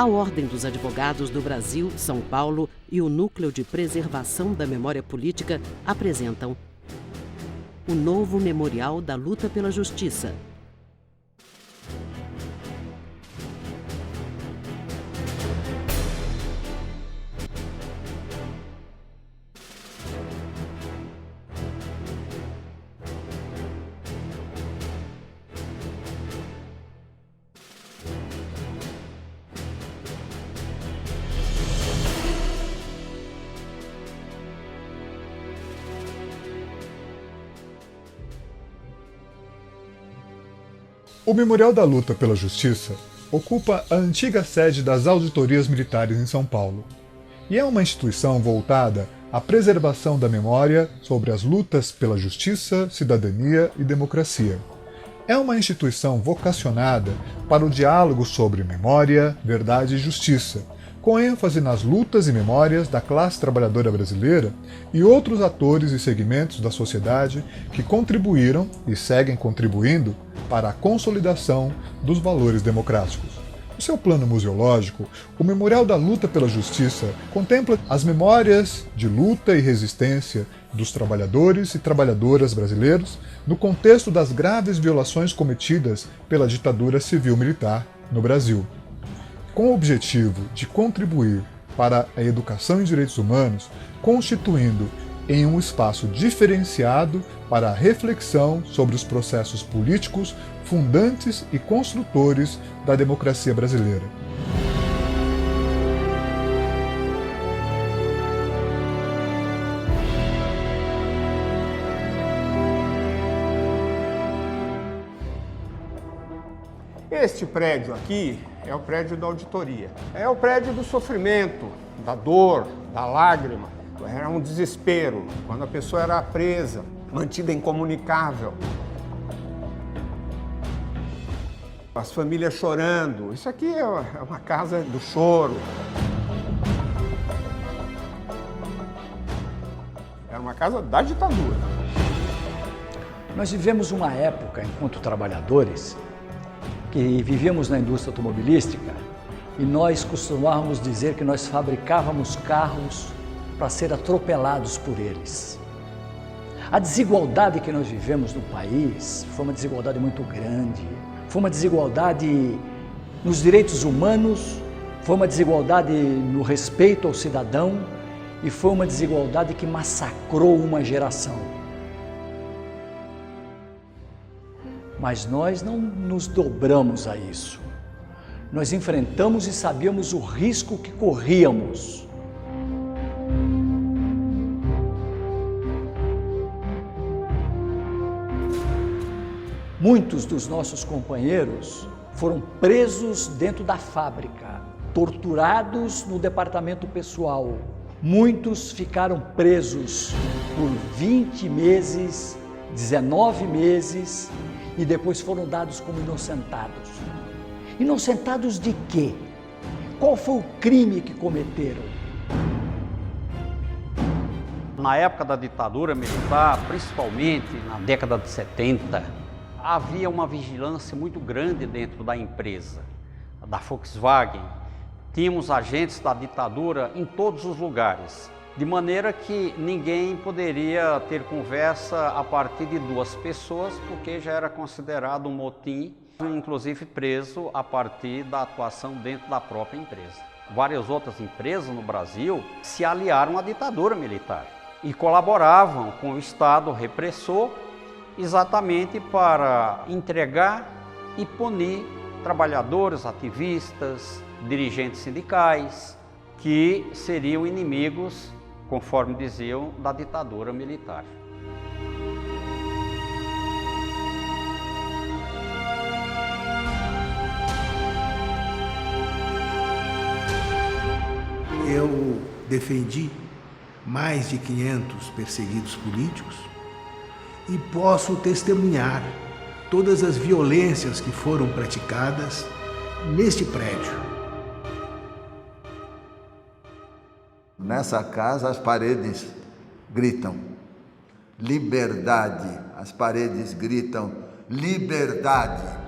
A Ordem dos Advogados do Brasil, São Paulo e o Núcleo de Preservação da Memória Política apresentam o novo Memorial da Luta pela Justiça. O Memorial da Luta pela Justiça ocupa a antiga sede das Auditorias Militares em São Paulo e é uma instituição voltada à preservação da memória sobre as lutas pela justiça, cidadania e democracia. É uma instituição vocacionada para o diálogo sobre memória, verdade e justiça, com ênfase nas lutas e memórias da classe trabalhadora brasileira e outros atores e segmentos da sociedade que contribuíram e seguem contribuindo para a consolidação dos valores democráticos. No seu plano museológico, o Memorial da Luta pela Justiça contempla as memórias de luta e resistência dos trabalhadores e trabalhadoras brasileiros no contexto das graves violações cometidas pela ditadura civil-militar no Brasil. Com o objetivo de contribuir para a educação em direitos humanos, constituindo em um espaço diferenciado para a reflexão sobre os processos políticos fundantes e construtores da democracia brasileira. Este prédio aqui é o prédio da auditoria. É o prédio do sofrimento, da dor, da lágrima. Era um desespero, quando a pessoa era presa, mantida incomunicável. As famílias chorando. Isso aqui é uma casa do choro. Era uma casa da ditadura. Nós vivemos uma época, enquanto trabalhadores, que vivíamos na indústria automobilística e nós costumávamos dizer que nós fabricávamos carros para ser atropelados por eles. A desigualdade que nós vivemos no país foi uma desigualdade muito grande, foi uma desigualdade nos direitos humanos, foi uma desigualdade no respeito ao cidadão e foi uma desigualdade que massacrou uma geração. Mas nós não nos dobramos a isso. Nós enfrentamos e sabíamos o risco que corríamos. Muitos dos nossos companheiros foram presos dentro da fábrica, torturados no departamento pessoal. Muitos ficaram presos por 20 meses, 19 meses, e depois foram dados como inocentados. Inocentados de quê? Qual foi o crime que cometeram? Na época da ditadura militar, principalmente na década de 70, havia uma vigilância muito grande dentro da empresa, da Volkswagen. Tínhamos agentes da ditadura em todos os lugares, de maneira que ninguém poderia ter conversa a partir de duas pessoas, porque já era considerado um motim, inclusive preso a partir da atuação dentro da própria empresa. Várias outras empresas no Brasil se aliaram à ditadura militar e colaboravam com o Estado repressor exatamente para entregar e punir trabalhadores, ativistas, dirigentes sindicais, que seriam inimigos, conforme diziam, da ditadura militar. Eu defendi mais de 500 perseguidos políticos e posso testemunhar todas as violências que foram praticadas neste prédio. Nessa casa as paredes gritam liberdade, as paredes gritam liberdade.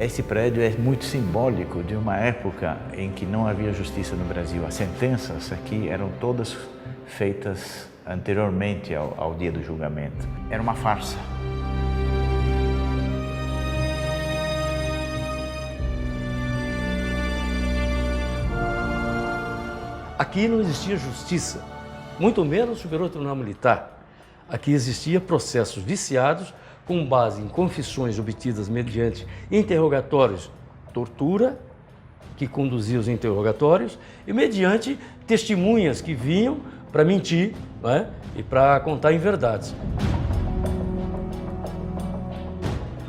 Esse prédio é muito simbólico de uma época em que não havia justiça no Brasil. As sentenças aqui eram todas feitas anteriormente ao dia do julgamento. Era uma farsa. Aqui não existia justiça, muito menos o Superior Tribunal Militar. Aqui existia processos viciados com base em confissões obtidas mediante interrogatórios, tortura, que conduzia os interrogatórios, e mediante testemunhas que vinham para mentir, né, e para contar inverdades.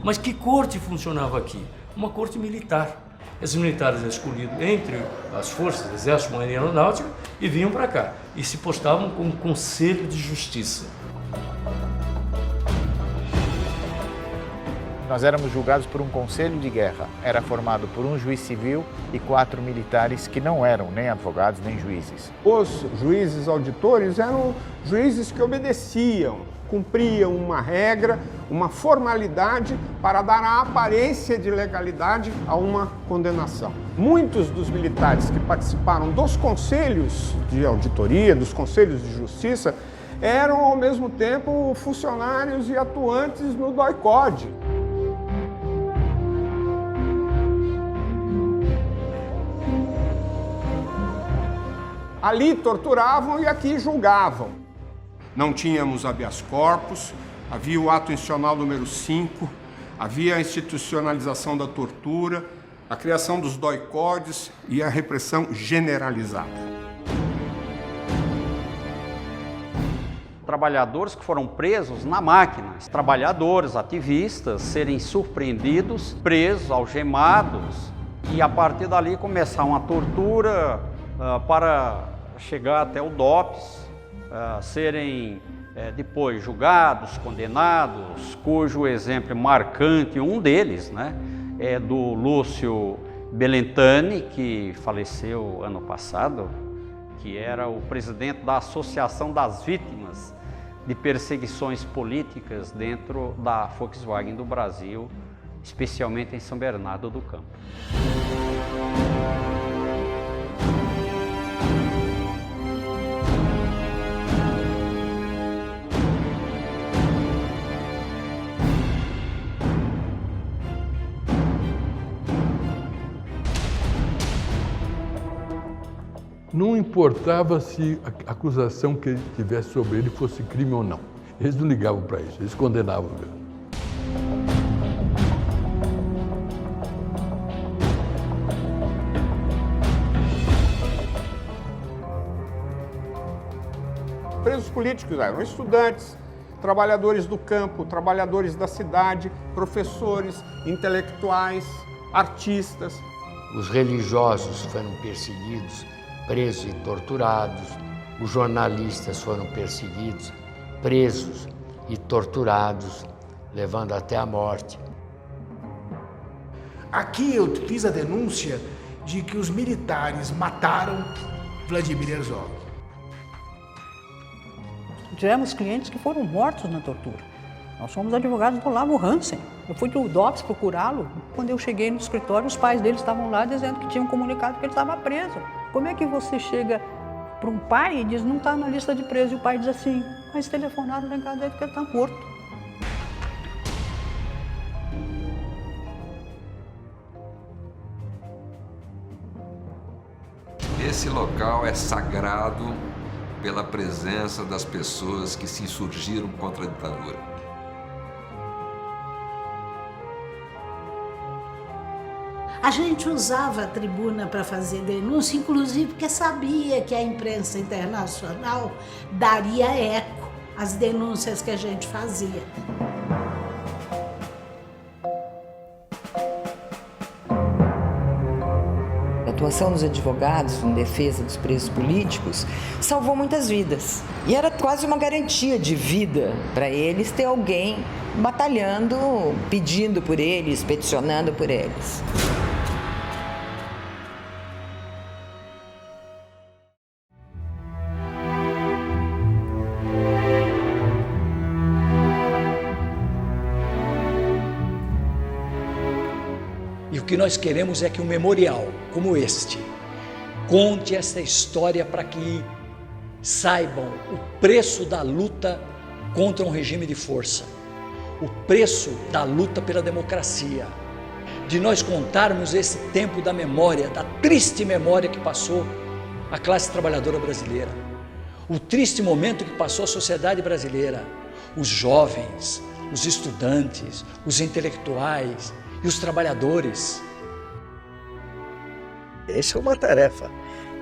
Mas que corte funcionava aqui? Uma corte militar. Esses militares eram escolhidos entre as forças, Exército, Marinha e Aeronáutica, e vinham para cá. E se postavam com um Conselho de Justiça. Nós éramos julgados por um conselho de guerra. Era formado por um juiz civil e 4 militares que não eram nem advogados nem juízes. Os juízes auditores eram juízes que obedeciam, cumpriam uma regra, uma formalidade para dar a aparência de legalidade a uma condenação. Muitos dos militares que participaram dos conselhos de auditoria, dos conselhos de justiça, eram ao mesmo tempo funcionários e atuantes no DOI-CODE. Ali torturavam e aqui julgavam. Não tínhamos habeas corpus, havia o ato institucional número 5, havia a institucionalização da tortura, a criação dos DOI-CODES e a repressão generalizada. Trabalhadores que foram presos na máquina, trabalhadores, ativistas, serem surpreendidos, presos, algemados, e a partir dali começar uma tortura para chegar até o DOPS, serem depois julgados, condenados, cujo exemplo marcante, um deles, né, é do Lúcio Belentani, que faleceu ano passado, que era o presidente da Associação das Vítimas de Perseguições Políticas dentro da Volkswagen do Brasil, especialmente em São Bernardo do Campo. Não importava se a acusação que ele tivesse sobre ele fosse crime ou não. Eles não ligavam para isso, eles condenavam mesmo. Presos políticos eram estudantes, trabalhadores do campo, trabalhadores da cidade, professores, intelectuais, artistas. Os religiosos foram perseguidos, presos e torturados. Os jornalistas foram perseguidos, presos e torturados, levando até a morte. Aqui eu fiz a denúncia de que os militares mataram Vladimir Herzog. Tivemos clientes que foram mortos na tortura. Nós somos advogados do Olavo Hansen. Eu fui do DOPS procurá-lo. Quando eu cheguei no escritório, os pais dele estavam lá dizendo que tinham comunicado que ele estava preso. Como é que você chega para um pai e diz, não está na lista de presos, e o pai diz assim, mas telefonaram lá em casa dele que ele está morto. Esse local é sagrado pela presença das pessoas que se insurgiram contra a ditadura. A gente usava a tribuna para fazer denúncia, inclusive porque sabia que a imprensa internacional daria eco às denúncias que a gente fazia. A atuação dos advogados em defesa dos presos políticos salvou muitas vidas. E era quase uma garantia de vida para eles ter alguém batalhando, pedindo por eles, peticionando por eles. que nós queremos é que um memorial como este conte essa história para que saibam o preço da luta contra um regime de força, o preço da luta pela democracia, de nós contarmos esse tempo da memória, da triste memória que passou a classe trabalhadora brasileira, o triste momento que passou a sociedade brasileira, os jovens, os estudantes, os intelectuais e os trabalhadores. Essa é uma tarefa,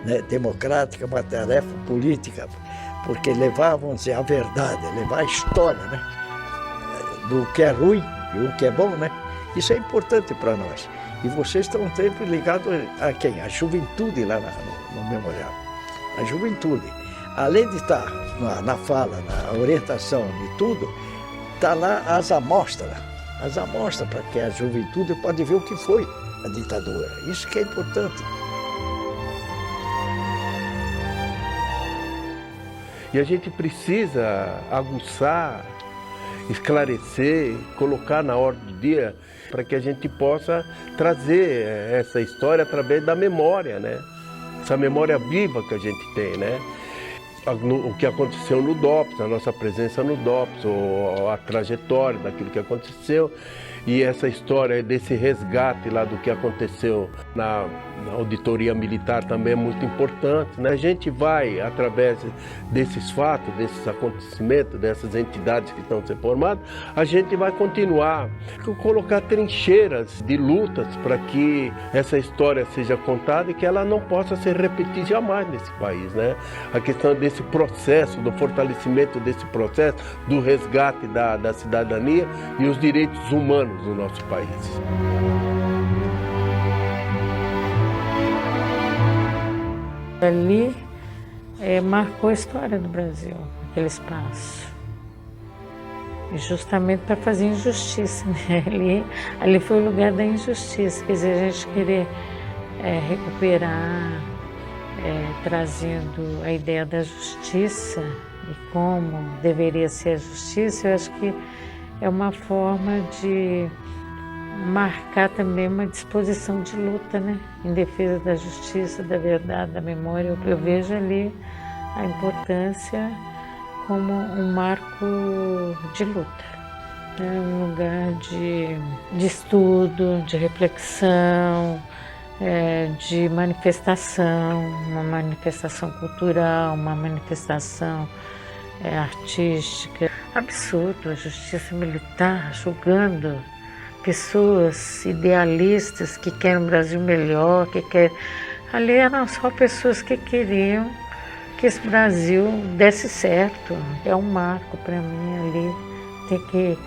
né, democrática, uma tarefa política, porque levar, vamos dizer, a verdade, levar a história, né, do que é ruim e o que é bom, né? Isso é importante para nós. E vocês estão sempre ligados a quem? A juventude lá no memorial. A juventude, além de estar na fala, na orientação de tudo, está lá as amostras para que a juventude pode ver o que foi a ditadura. Isso que é importante. E a gente precisa aguçar, esclarecer, colocar na ordem do dia para que a gente possa trazer essa história através da memória, né? Essa memória viva que a gente tem, né? O que aconteceu no DOPS, a nossa presença no DOPS, ou a trajetória daquilo que aconteceu, e essa história desse resgate lá do que aconteceu na auditoria militar também é muito importante, né? A gente vai, através desses fatos, desses acontecimentos, dessas entidades que estão sendo formadas, a gente vai continuar a colocar trincheiras de lutas para que essa história seja contada e que ela não possa se repetir jamais nesse país, né? A questão desse processo, do fortalecimento desse processo, do resgate da cidadania e os direitos humanos do nosso país. Ali marcou a história do Brasil, aquele espaço. E justamente para fazer injustiça, né? Ali foi o lugar da injustiça, quer dizer, a gente querer recuperar, trazendo a ideia da justiça e como deveria ser a justiça, eu acho que é uma forma de marcar também uma disposição de luta, né? Em defesa da justiça, da verdade, da memória. Eu vejo ali a importância como um marco de luta, né? Um lugar de estudo, de reflexão, de manifestação, uma manifestação cultural, uma manifestação artística. Absurdo a justiça militar julgando pessoas idealistas que querem um Brasil melhor, ali eram só pessoas que queriam que esse Brasil desse certo. É um marco para mim ali, tem que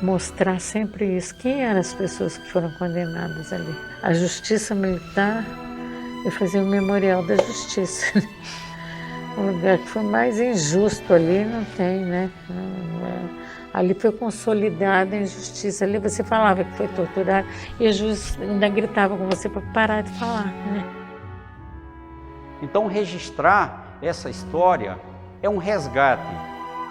mostrar sempre isso. Quem eram as pessoas que foram condenadas ali? A justiça militar, eu fazia um memorial da justiça. O lugar que foi mais injusto ali não tem, né? Ali foi consolidada a injustiça. Ali você falava que foi torturado e o juiz ainda gritava com você para parar de falar, né? Então, registrar essa história é um resgate,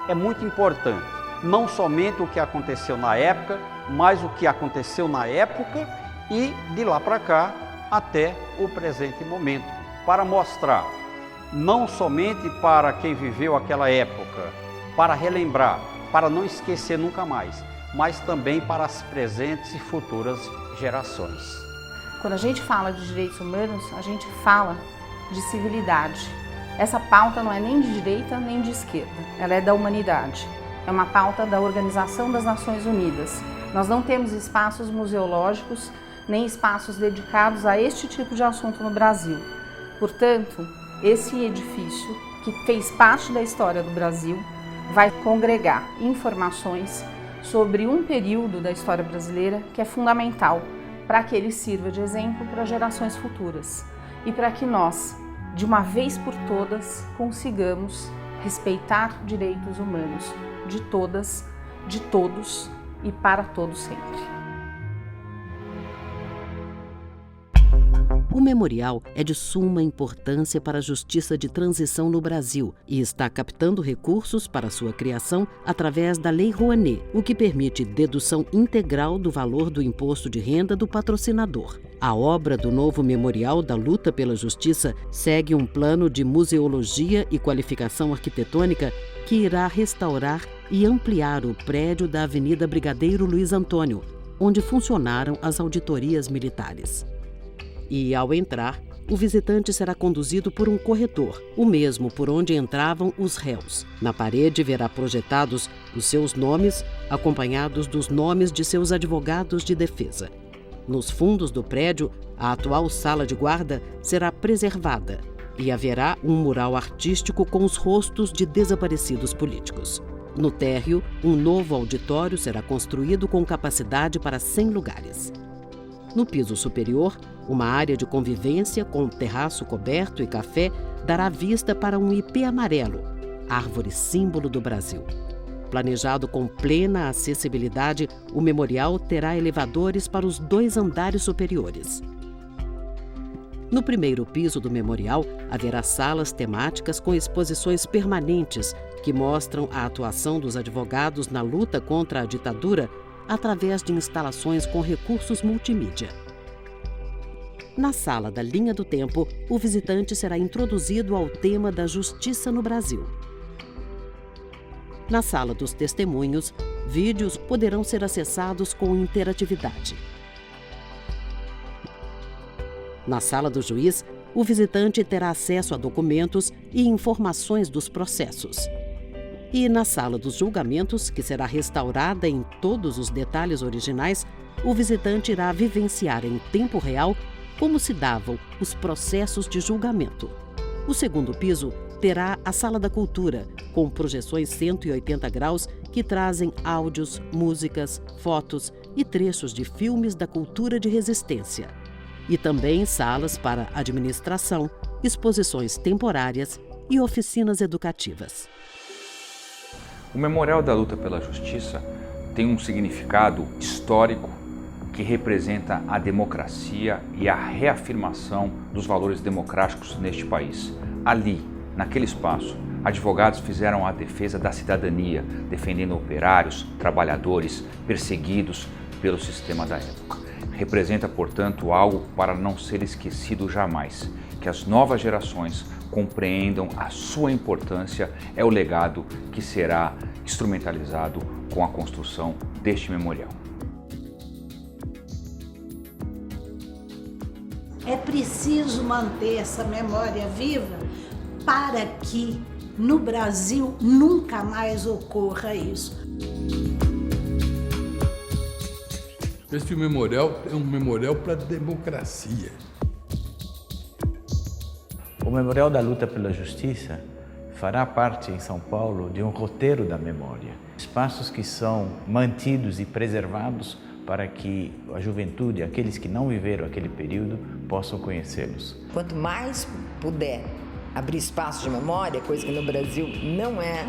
é muito importante. Não somente o que aconteceu na época, mas o que aconteceu na época e de lá para cá até o presente momento, para mostrar, não somente para quem viveu aquela época, para relembrar, para não esquecer nunca mais, mas também para as presentes e futuras gerações. Quando a gente fala de direitos humanos, a gente fala de civilidade. Essa pauta não é nem de direita nem de esquerda, ela é da humanidade. É uma pauta da Organização das Nações Unidas. Nós não temos espaços museológicos nem espaços dedicados a este tipo de assunto no Brasil. Portanto, esse edifício, que fez parte da história do Brasil, vai congregar informações sobre um período da história brasileira que é fundamental para que ele sirva de exemplo para gerações futuras e para que nós, de uma vez por todas, consigamos respeitar direitos humanos de todas, de todos e para todos sempre. O memorial é de suma importância para a justiça de transição no Brasil e está captando recursos para sua criação através da Lei Rouanet, o que permite dedução integral do valor do imposto de renda do patrocinador. A obra do novo Memorial da Luta pela Justiça segue um plano de museologia e qualificação arquitetônica que irá restaurar e ampliar o prédio da Avenida Brigadeiro Luiz Antônio, onde funcionaram as auditorias militares. E, ao entrar, o visitante será conduzido por um corredor, o mesmo por onde entravam os réus. Na parede verá projetados os seus nomes, acompanhados dos nomes de seus advogados de defesa. Nos fundos do prédio, a atual sala de guarda será preservada e haverá um mural artístico com os rostos de desaparecidos políticos. No térreo, um novo auditório será construído com capacidade para 100 lugares. No piso superior, uma área de convivência com terraço coberto e café dará vista para um ipê amarelo, árvore símbolo do Brasil. Planejado com plena acessibilidade, o memorial terá elevadores para os 2 andares superiores. No primeiro piso do memorial, haverá salas temáticas com exposições permanentes que mostram a atuação dos advogados na luta contra a ditadura através de instalações com recursos multimídia. Na sala da Linha do Tempo, o visitante será introduzido ao tema da justiça no Brasil. Na sala dos testemunhos, vídeos poderão ser acessados com interatividade. Na sala do juiz, o visitante terá acesso a documentos e informações dos processos. E na sala dos julgamentos, que será restaurada em todos os detalhes originais, o visitante irá vivenciar em tempo real como se davam os processos de julgamento. O segundo piso terá a Sala da Cultura, com projeções 180 graus que trazem áudios, músicas, fotos e trechos de filmes da cultura de resistência. E também salas para administração, exposições temporárias e oficinas educativas. O Memorial da Luta pela Justiça tem um significado histórico que representa a democracia e a reafirmação dos valores democráticos neste país. Ali, naquele espaço, advogados fizeram a defesa da cidadania, defendendo operários, trabalhadores, perseguidos pelo sistema da época. Representa, portanto, algo para não ser esquecido jamais, que as novas gerações compreendam a sua importância, é o legado que será instrumentalizado com a construção deste memorial. É preciso manter essa memória viva para que no Brasil nunca mais ocorra isso. Este memorial é um memorial para a democracia. O Memorial da Luta pela Justiça fará parte em São Paulo de um roteiro da memória. Espaços que são mantidos e preservados para que a juventude, aqueles que não viveram aquele período, possam conhecê-los. Quanto mais puder abrir espaço de memória, coisa que no Brasil não é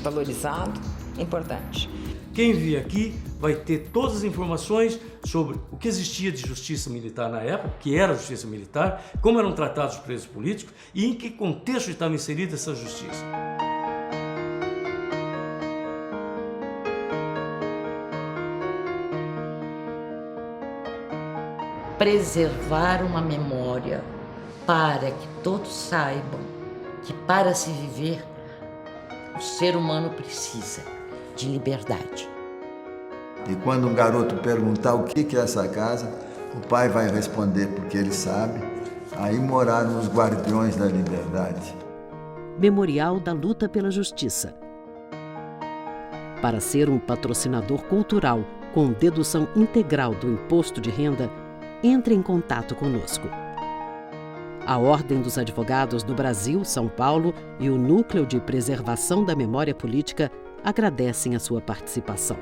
valorizado, é importante. Quem vier aqui vai ter todas as informações sobre o que existia de justiça militar na época, o que era a justiça militar, como eram tratados os presos políticos e em que contexto estava inserida essa justiça. Preservar uma memória para que todos saibam que para se viver o ser humano precisa de liberdade. E quando um garoto perguntar o que é essa casa, o pai vai responder porque ele sabe. Aí moraram os guardiões da liberdade. Memorial da Luta pela Justiça. Para ser um patrocinador cultural com dedução integral do imposto de renda, entre em contato conosco. A Ordem dos Advogados do Brasil, São Paulo e o Núcleo de Preservação da Memória Política agradecem a sua participação.